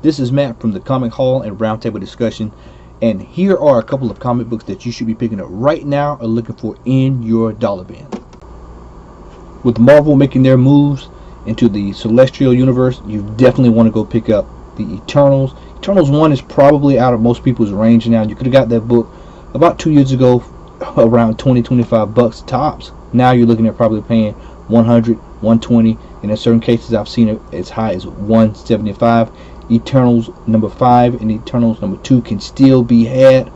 This is Matt from the Comic Hall and Roundtable Discussion, and here are a couple of comic books that you should be picking up right now or looking for in your dollar bin. With Marvel making their moves into the Celestial Universe, you definitely want to go pick up the Eternals. Eternals 1 is probably out of most people's range now. You could have got that book about 2 years ago around 20-25 bucks tops. Now you're looking at probably paying 100, 120, and in certain cases I've seen it as high as 175. Eternals number 5 and Eternals number 2 can still be had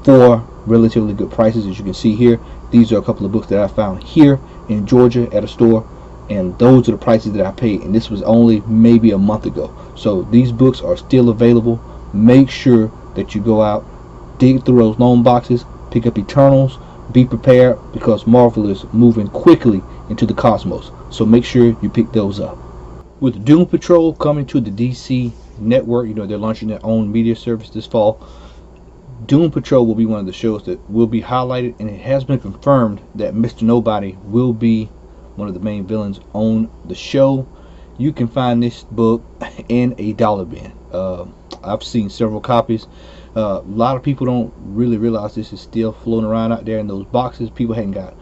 for relatively good prices. As you can see here, these are a couple of books that I found here in Georgia at a store, and those are the prices that I paid, and this was only maybe a month ago. So these books are still available. Make sure that you go out, dig through those loan boxes, pick up Eternals. Be prepared because Marvel is moving quickly into the cosmos, so make sure you pick those up. With Doom Patrol coming to the DC network, they're launching their own media service this fall. Doom Patrol will be one of the shows that will be highlighted, and it has been confirmed that Mr. Nobody will be one of the main villains on the show. You can find this book in a dollar bin. I've seen several copies. A lot of people don't really realize this is still floating around out there in those boxes. People hadn't got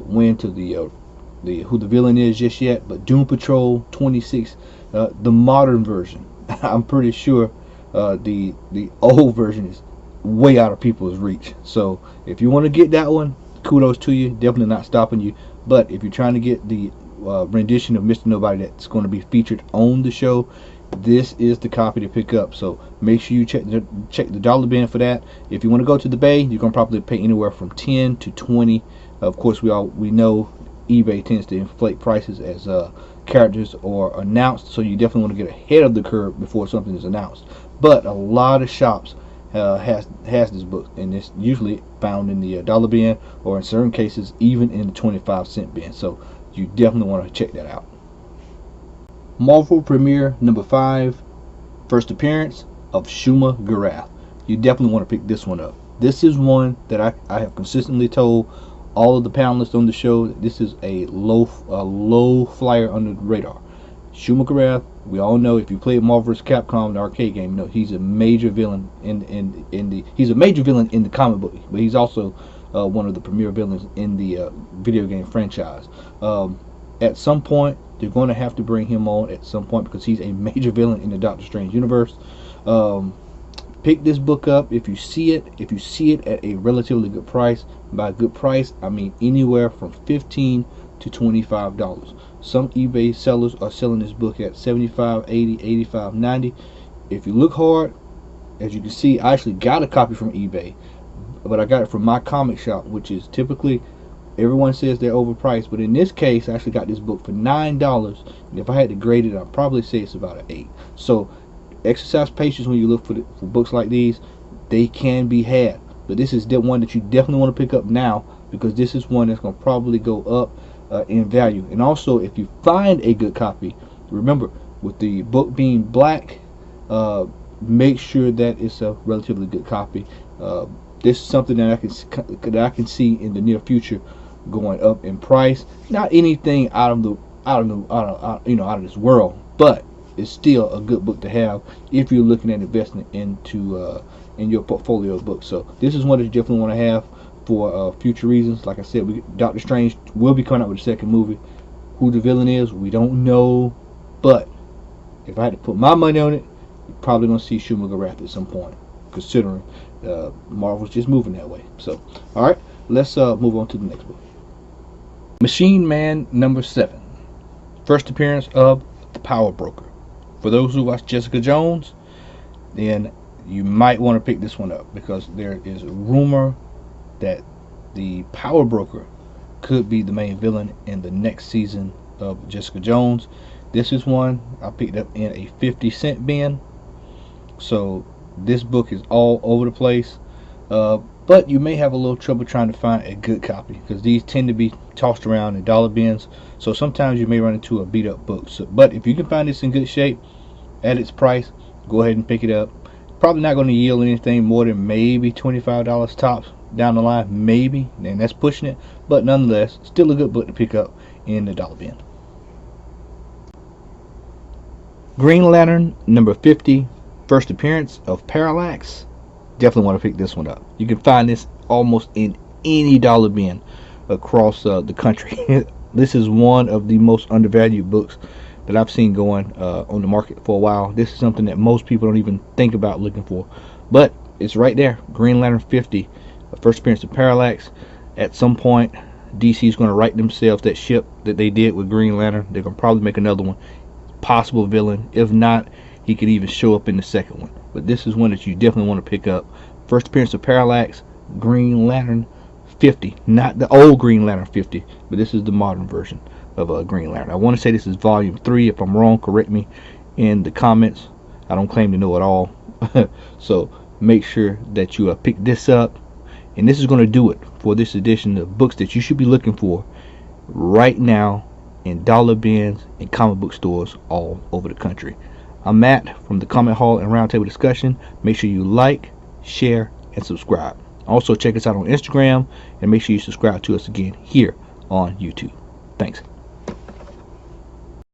wind to who the villain is just yet. But Doom Patrol 26, the modern version, I'm pretty sure the old version is way out of people's reach. So if you want to get that one, kudos to you. Definitely not stopping you. But if you're trying to get the rendition of Mr. Nobody that's going to be featured on the show, this is the copy to pick up. So make sure you check the dollar bin for that. If you want to go to the Bay, you're going to probably pay anywhere from 10 to 20. Of course, we know eBay tends to inflate prices as characters are announced, so you definitely want to get ahead of the curve before something is announced. But a lot of shops has this book, and it's usually found in the dollar bin, or in certain cases even in the 25-cent bin. So you definitely want to check that out. Marvel Premiere number 5, first appearance of Shuma Gorath. You definitely want to pick this one up. This is one that I have consistently told all of the panelists on the show that this is a low flyer under the radar. Shuma Gorath, we all know, if you play Marvel vs. Capcom, the arcade game, he's a major villain he's a major villain in the comic book, but he's also one of the premier villains in the video game franchise. At some point, they're going to have to bring him on at some point because he's a major villain in the Doctor Strange universe. Pick this book up if you see it at a relatively good price. By good price, I mean anywhere from $15 to $25. Some eBay sellers are selling this book at $75, $80, $85, $90. If you look hard, as you can see, I actually got a copy from eBay, but I got it from my comic shop, which is typically, everyone says they're overpriced, but in this case I actually got this book for $9, and if I had to grade it, I'd probably say it's about an 8. So exercise patience when you look for books like these. They can be had, but this is the one that you definitely want to pick up now, because this is one that's going to probably go up in value. And also, if you find a good copy, remember, with the book being black, make sure that it's a relatively good copy. This is something that I can see in the near future going up in price. Not anything out of this world, but it's still a good book to have if you're looking at investing into in your portfolio of books. So this is one that you definitely want to have for future reasons. Like I said, Doctor Strange will be coming out with a second movie. Who the villain is, we don't know, but if I had to put my money on it, you're probably going to see Shuma Gorath at some point, considering Marvel's just moving that way. So, all right, let's move on to the next book. Machine Man number 7, first appearance of the Power Broker. For those who watch Jessica Jones, then you might want to pick this one up, because there is a rumor that the Power Broker could be the main villain in the next season of Jessica Jones. This is one I picked up in a 50-cent bin, so this book is all over the place, but you may have a little trouble trying to find a good copy, because these tend to be tossed around in dollar bins, so sometimes you may run into a beat up book. But if you can find this in good shape at its price, go ahead and pick it up. Probably not going to yield anything more than maybe $25 tops down the line, maybe, and that's pushing it, but nonetheless, still a good book to pick up in the dollar bin. Green Lantern number 50, first appearance of Parallax. Definitely want to pick this one up. You can find this almost in any dollar bin across the country. This is one of the most undervalued books that I've seen going on the market for a while. This is something that most people don't even think about looking for, but it's right there. Green Lantern 50, first appearance of Parallax. At some point, DC is going to right themselves that ship that they did with Green Lantern. They're going to probably make another one. Possible villain. If not, he could even show up in the second one. But this is one that you definitely want to pick up. First appearance of Parallax, Green Lantern 50. Not the old Green Lantern 50, but this is the modern version of Green Lantern. I want to say this is volume 3. If I'm wrong, correct me in the comments. I don't claim to know it all. So make sure that you pick this up. And this is going to do it for this edition of books that you should be looking for right now in dollar bins and comic book stores all over the country. I'm Matt from the Comment Hall and Roundtable Discussion. Make sure you like, share, and subscribe. Also check us out on Instagram, and make sure you subscribe to us again here on YouTube. Thanks.